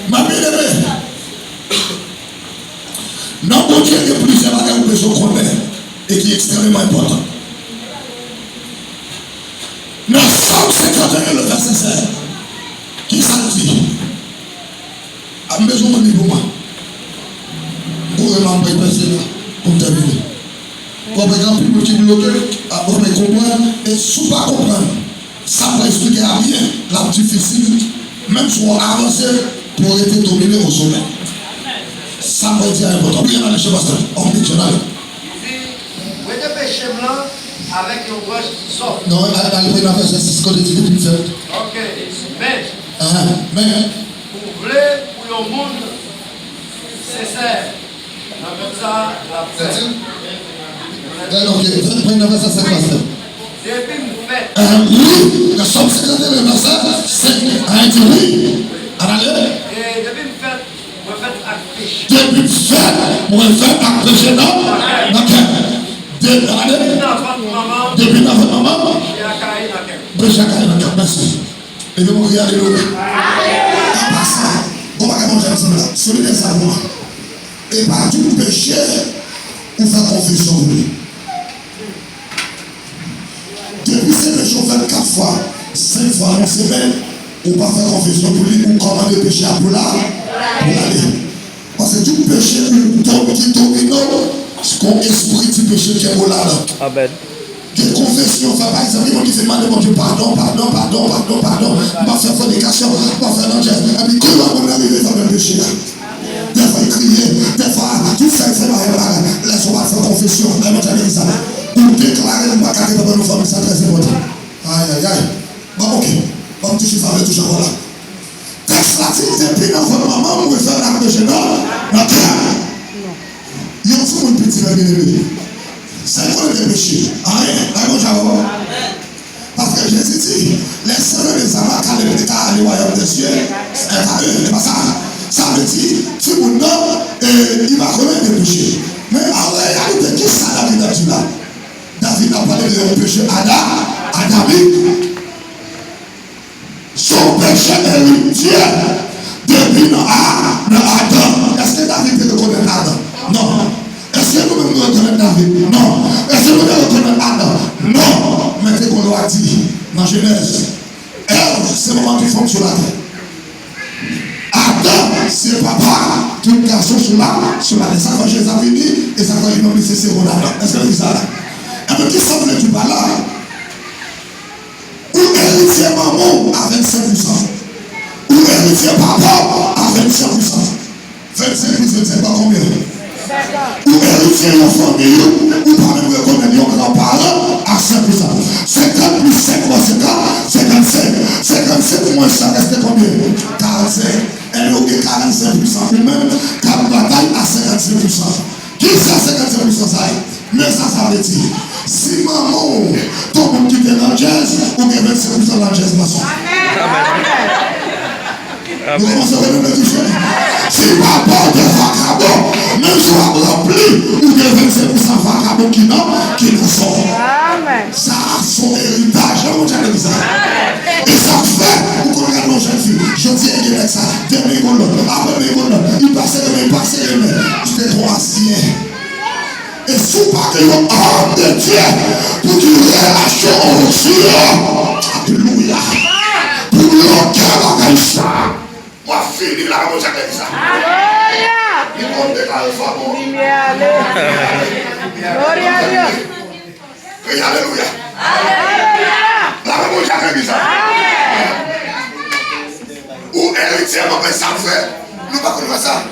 Ma bien-aimée, non, bon Dieu, il y a plusieurs bagages que je connais et qui est extrêmement important. Dans Somme 51, le verset 16, qui ça dit? À besoin de pour moi. Pour vraiment pas y passer là, comme terminer. Comme exemple, pour qui bloquer, pour comprendre, et sous pas comprendre, ça va expliquer à rien la difficile, même si on avance pour être dominé au sommet. Ça va dire important. Oui, il y a un chef pasteur, on dit journal. Vous êtes péché blanc avec une broche qui sort. Non, dans le premier verset, c'est ce qu'on dit depuis fait. Ok, mais. Mais. Vous voulez pour le monde, c'est ça. On appelle ça la paix. Ok, premier verset, c'est quoi ça? Depuis une fête. Oui, le Somme 51, le verset 5. Dit oui. Et depuis une fête, vous faites un péché. Depuis une fête, vous faites un péché, non? Ok. Depuis notre maman, péché à Caïn, merci. Et nous regardons l'eau. À part ça, on va manger ensemble là. Celui des savants. Et par tout péché, on fait confession de lui. Depuis ces péchés, on fait 4 fois, 5 fois en semaine, on va faire confession pour lui, pour commander le péché à pour l'aller. Parce que tout péché qui domine, c'est comme esprit du péché qui est pour là. Amen. Des confessions, par exemple, ils disent mal de mon Dieu, pardon, on va faire fornication, on va faire l'angèle. Et puis, comment on arrive dans le péché là? Des fois, il criait, des fois, tout ça, il fait mal. Laisse-moi faire confession, l'évangéliste. Pour déclarer le bac à nous faire ça très important. Aïe. Bon, ok. Bon, tu sais, ça va toucher voilà. Texte là, depuis dans votre maman, vous pouvez faire la péché, non? Ok. Il y a aussi mon petit bien-aimé. C'est quoi le péché? Parce que Jésus dit, les sœurs des amants, quand les pétats allaient au royaume des cieux, c'est à eux, c'est pas ça. Ça veut dire, tout le monde, il va connaître le péché. Mais en réalité, qui ça David a dit là? David a parlé de péché adamique. Son péché héritier depuis Adam. Est-ce que David peut reconnaître Adam? Non. Est-ce que nous reconnaissons David? Non. Est-ce que nous reconnaissons Adam? Non. Mais c'est qu'on doit dire dans Genèse. C'est le moment qui fonde sur la terre. Adam, c'est papa. Tout garçon sur la terre. Ça va chez les amis et ça va inonder ses cerveaux là. Est-ce que vous ça là? Et puis qui semble du bas là? Ou héritier maman à 25%. Ou héritier papa à 25%. 25 plus 25, pas combien? Ou héritier la famille, ou par même reconnaître nos grands-parents à 5%. 50 plus 5 moins 55. 55 moins ça reste combien? 45. Elle est 45%. Ou même 4 batailles à 55%. Qui c'est 55% ça? Mais ça veut dire, si maman, ton monde qui est dans le jazz, ou bien 25% dans le jazz maçon. Vous commencez à nous toucher. Si papa de vagabond, même soit rempli, ou bien 25% vagabond qui n'en sont. Ça a son héritage. Et ça fait, vous regardez nos jeunes filles, je dis avec ça, après il passait les mains, j'étais trop ancien. Et sous pas que l'homme de Dieu, pour qu'il relâche au Dieu. Alléluia. Pour l'homme qui a la ça. Moi, fini la route avec ça. Alléluia. Il compte déclarer ça pour vous. Gloria à Dieu. Alléluia. Alléluia. La route avec ça. Ou héritier, ça fait. Nous ne pouvons pas faire ça.